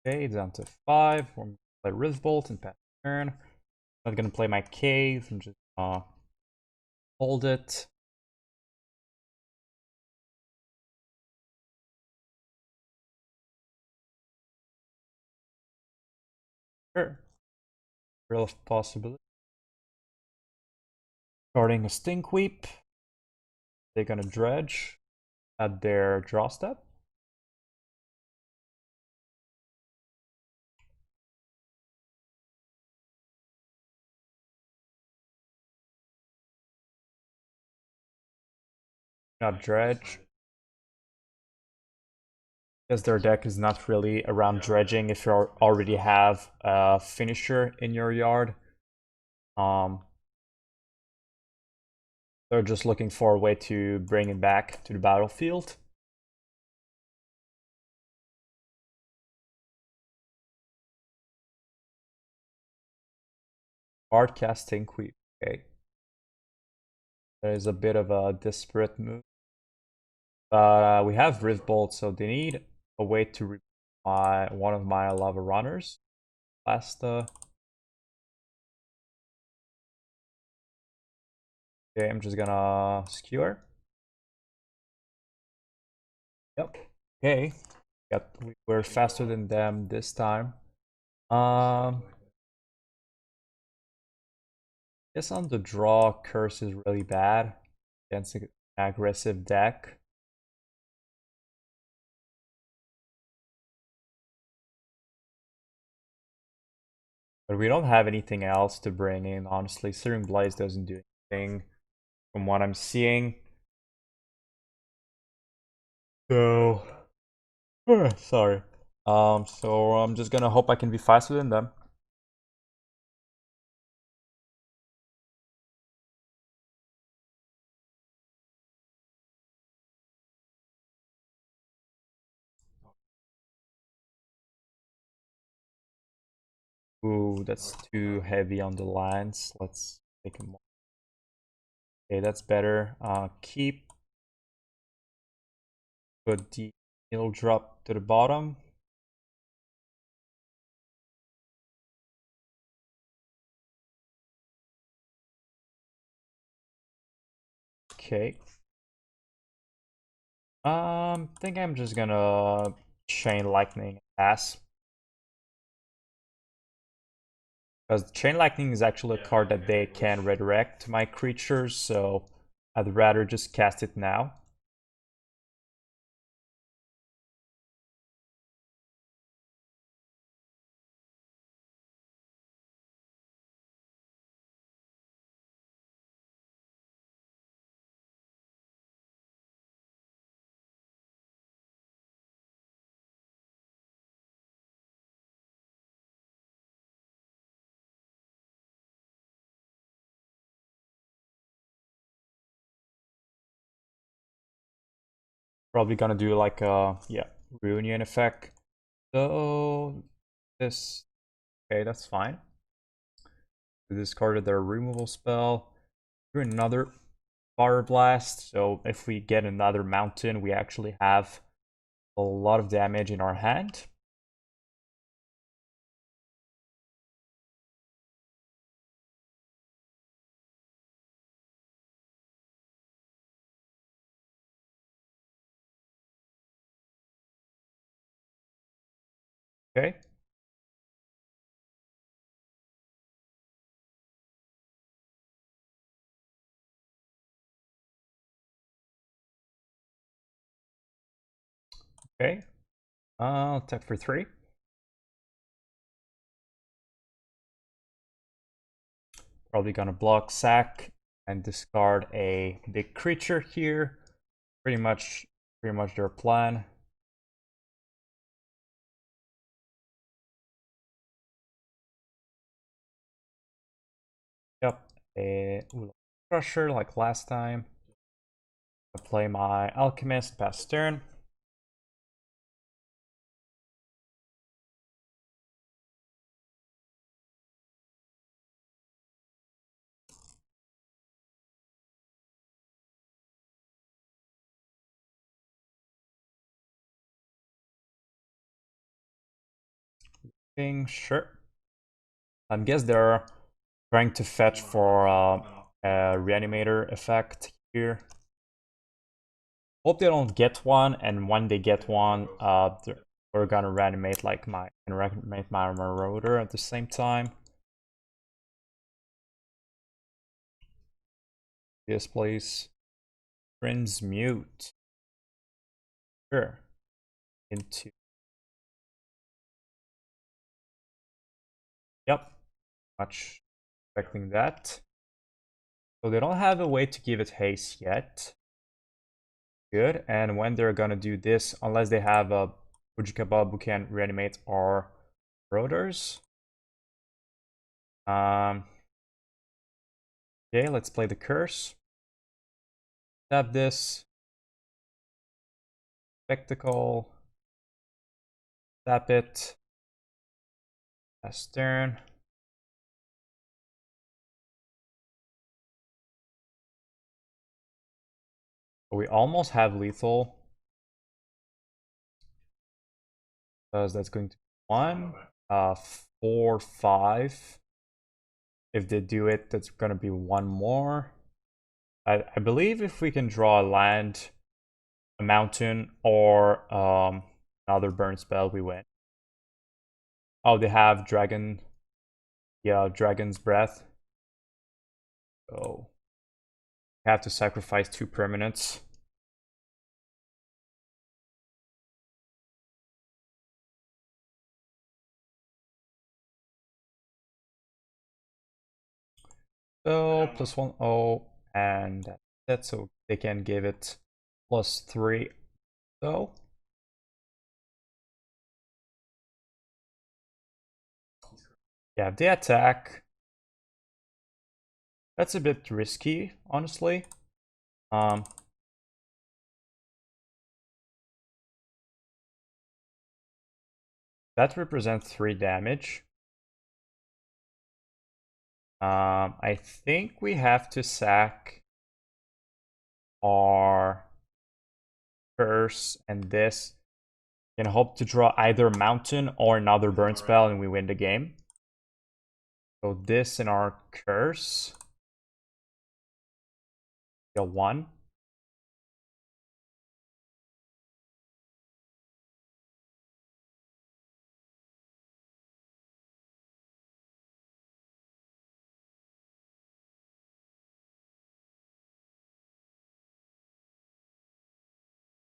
Okay, down to 5. We're gonna play Riftbolt and pass turn. I'm gonna play my cave and just hold it. Sure. Real possibility. Starting a Stink Weep. They're gonna dredge at their draw step. Not dredge. Because their deck is not really around dredging if you already have a finisher in your yard. They're just looking for a way to bring it back to the battlefield. Hard casting Queep. Okay. That is a bit of a desperate move. We have Riftbolt, so they need a way to remove one of my Lava Runners. Last okay, I'm just gonna Skewer. Yep. Okay. We're faster than them this time. Guess on the draw, Curse is really bad against an aggressive deck. But we don't have anything else to bring in, honestly. Searing Blaze doesn't do anything from what I'm seeing. So, sorry. So I'm just gonna hope I can be faster than them. Ooh, that's too heavy on the lines. Let's make it more. Okay, that's better. Keep. Put the needle drop to the bottom. Okay. Think I'm just gonna Chain Lightning and pass. Because Chain Lightning is actually a card that they can redirect my creatures, so I'd rather just cast it now. Probably gonna do like a, yeah, Reunion effect. So, this, okay, that's fine. We discarded their removal spell. Do another Fireblast. So if we get another mountain, we actually have a lot of damage in our hand. Okay. Okay. Attack for 3. Probably gonna block, sack, and discard a big creature here. Pretty much their plan. Yep, a Crusher like last time. I play my Alchemist, pass turn. Sure. I guess they're trying to fetch for a reanimator effect here. Hope they don't get one, and when they get one, we're gonna reanimate my Marauder at the same time. Yes, please. Transmute. Sure. Into. Yep. Much expecting that. So they don't have a way to give it haste yet. Good. And when they're gonna do this, unless they have a Ujikabab who can reanimate our Marauders. Okay, let's play the curse. Tap this. Spectacle. Tap it. Pass turn. We almost have lethal. Because that's going to be 1, 4, 5. If they do it, that's gonna be 1 more. I believe if we can draw a land, a mountain, or another burn spell, we win. Oh, they have dragon. Yeah, dragon's breath. So have to sacrifice 2 permanents. So +1, oh, and that's so they can give it +3. So yeah, if they attack, that's a bit risky, honestly. That represents 3 damage. I think we have to sack our curse and this and hope to draw either mountain or another burn spell and we win the game. So this in our curse. Deal 1.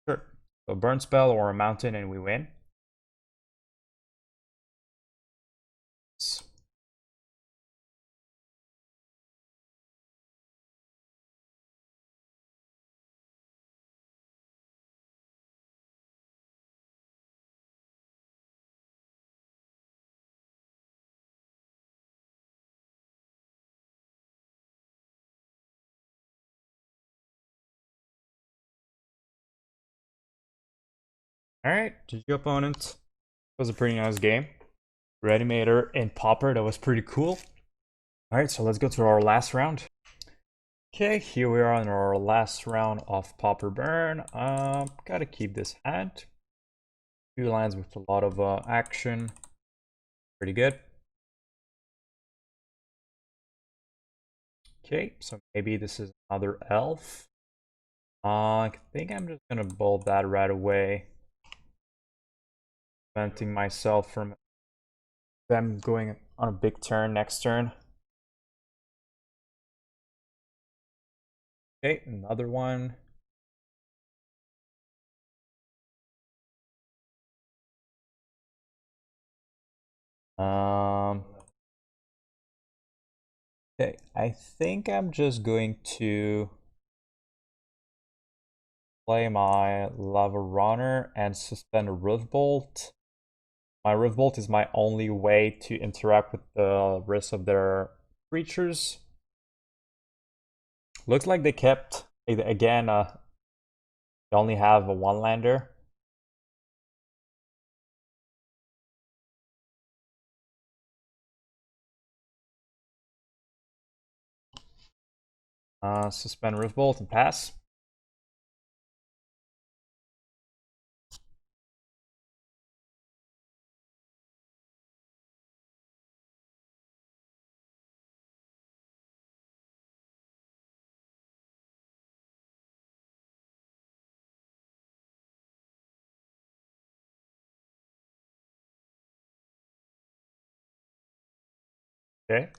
Sure. So burn spell or a mountain and we win. Alright, GG opponent. It was a pretty nice game. Reanimator and Pauper, that was pretty cool. Alright, so let's go to our last round. Okay, here we are in our last round of Pauper Burn. Gotta keep this hand. 2 lands with a lot of action. Pretty good. Okay, so maybe this is another elf. I think I'm just gonna bolt that right away. Preventing myself from them going on a big turn next turn. Okay, another one. Um, Okay, I think I'm just going to play my Lavarunner and suspend a Riftbolt. My Riftbolt is my only way to interact with the rest of their creatures. Looks like they kept, again, they only have a one-lander. Suspend Riftbolt and pass. Okay.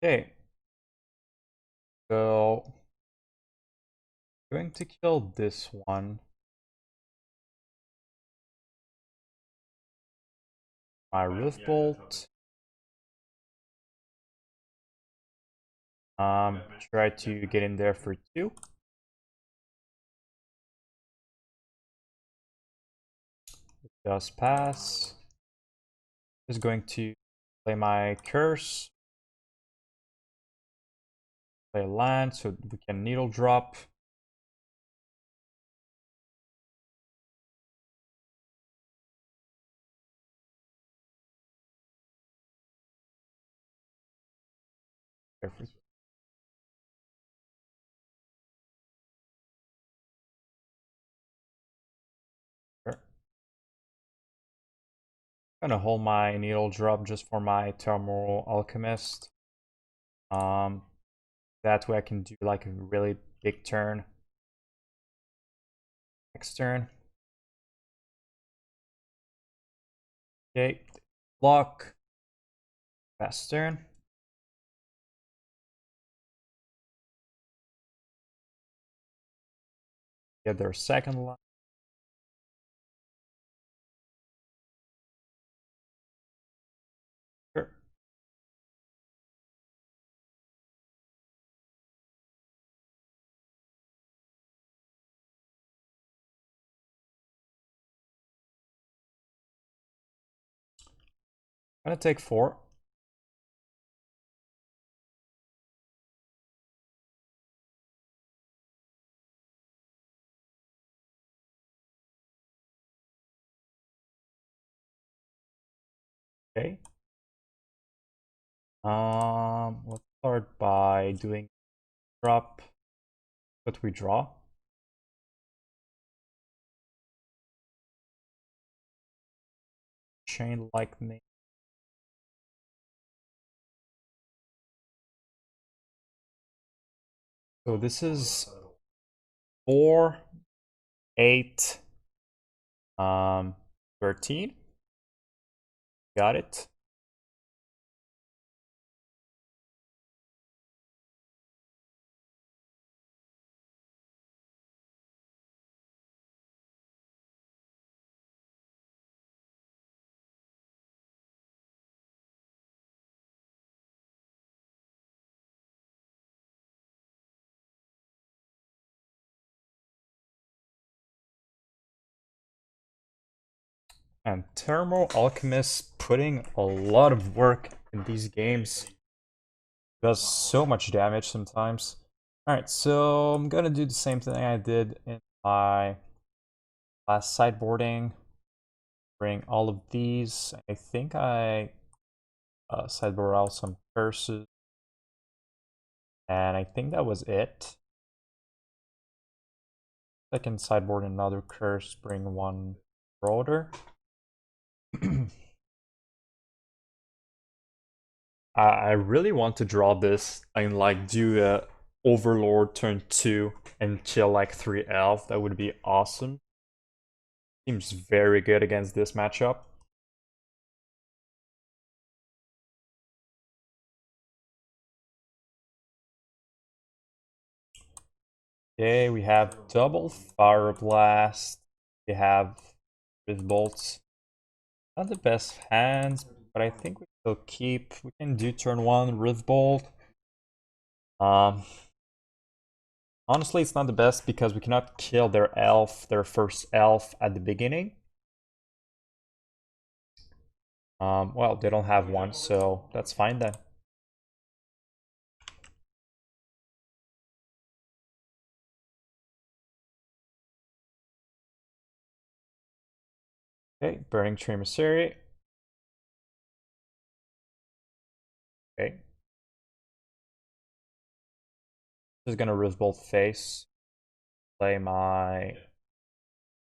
Okay. So, going to kill this one. My Riftbolt. Try to get in there for 2. Just pass. Just going to play my Curse. Play land so we can Needle Drop. Perfect. Sure. I'm gonna hold my Needle Drop just for my Thermo-Alchemist. That way I can do like a really big turn. Next turn. Okay. Block. Fast turn. Get their second line. Sure. I'm gonna take 4. Okay. Let's start by doing drop what we draw. Chain Lightning. So this is 4, 8, 13. Got it. And Thermo-Alchemist putting a lot of work in these games. Does so much damage sometimes. Alright, so I'm gonna do the same thing I did in my last sideboarding. Bring all of these. I think I sideboard out some curses. And I think that was it. I can sideboard another curse, bring one Marauder. I really want to draw this and like do a Overlord turn 2 and kill like 3 elf. That would be awesome. Seems very good against this matchup. Okay, we have double Fireblast. We have with bolts. Not the best hands, but I think we still keep. We can do turn 1 Rift Bolt. Honestly, it's not the best because we cannot kill their elf, their first elf at the beginning. Well, they don't have one, so that's fine then. Okay, Burning Tremissary. Okay. Just gonna Rift Bolt face. Play my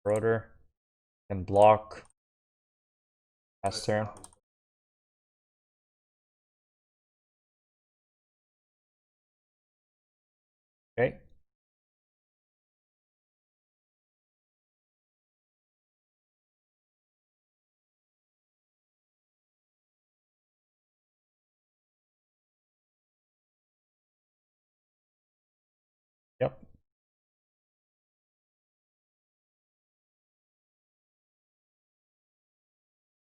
Rotor. And block. Last turn. Okay. Yep.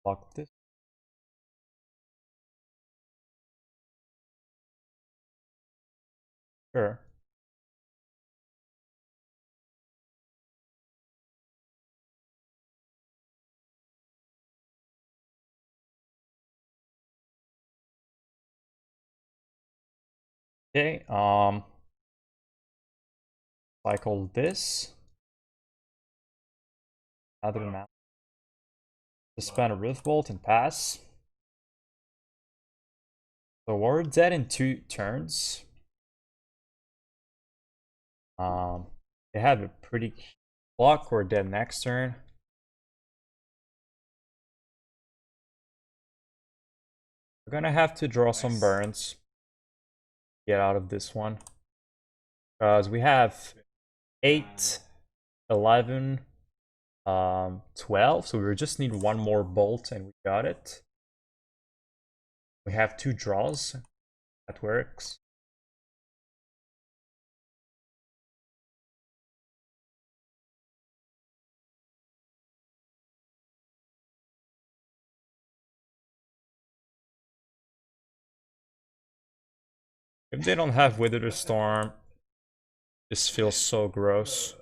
Block this. Sure. Okay, cycle this. Other map. Suspend a Rift Bolt and pass. So we're dead in 2 turns. They have a pretty block. We're dead next turn. We're gonna have to draw some burns. Get out of this one. Because we have 8, 11, 12. So we just need one more bolt and we got it. We have 2 draws. That works. If they don't have Wither the Storm, this feels so gross.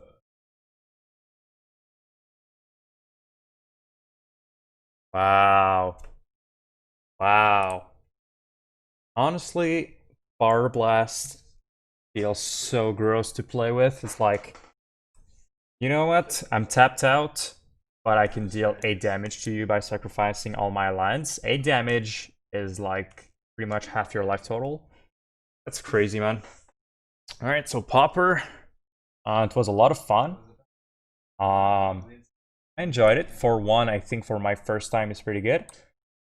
Wow. Wow. Honestly, Fireblast feels so gross to play with. It's like, you know what? I'm tapped out, but I can deal 8 damage to you by sacrificing all my lands. 8 damage is like pretty much half your life total. That's crazy, man. Alright, so Pauper. It was a lot of fun. I enjoyed it. For one, I think for my first time it's pretty good.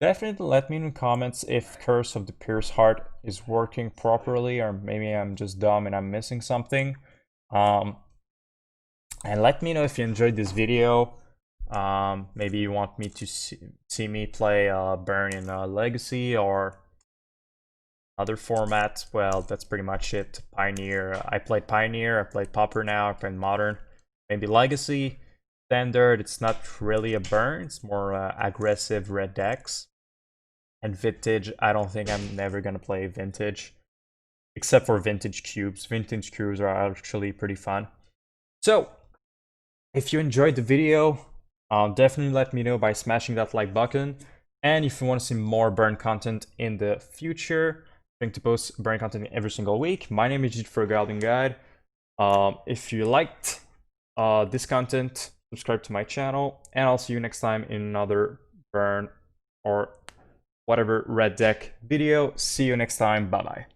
Definitely let me know in the comments if Curse of the Pierce Heart is working properly, or maybe I'm just dumb and I'm missing something. And let me know if you enjoyed this video. Maybe you want me to see me play Burn in Legacy or other formats. Well, that's pretty much it. Pioneer. I played Pioneer, I played Pauper now, I played Modern. Maybe Legacy. Standard, it's not really a burn, it's more aggressive red decks. And Vintage, I don't think I'm never gonna play Vintage. Except for Vintage Cubes. Vintage Cubes are actually pretty fun. So, if you enjoyed the video, definitely let me know by smashing that like button. And if you want to see more burn content in the future, I'm going to post burn content every single week. My name is Ghitu for Goblin Guide. If you liked this content, subscribe to my channel, and I'll see you next time in another burn or whatever red deck video. See you next time. Bye bye.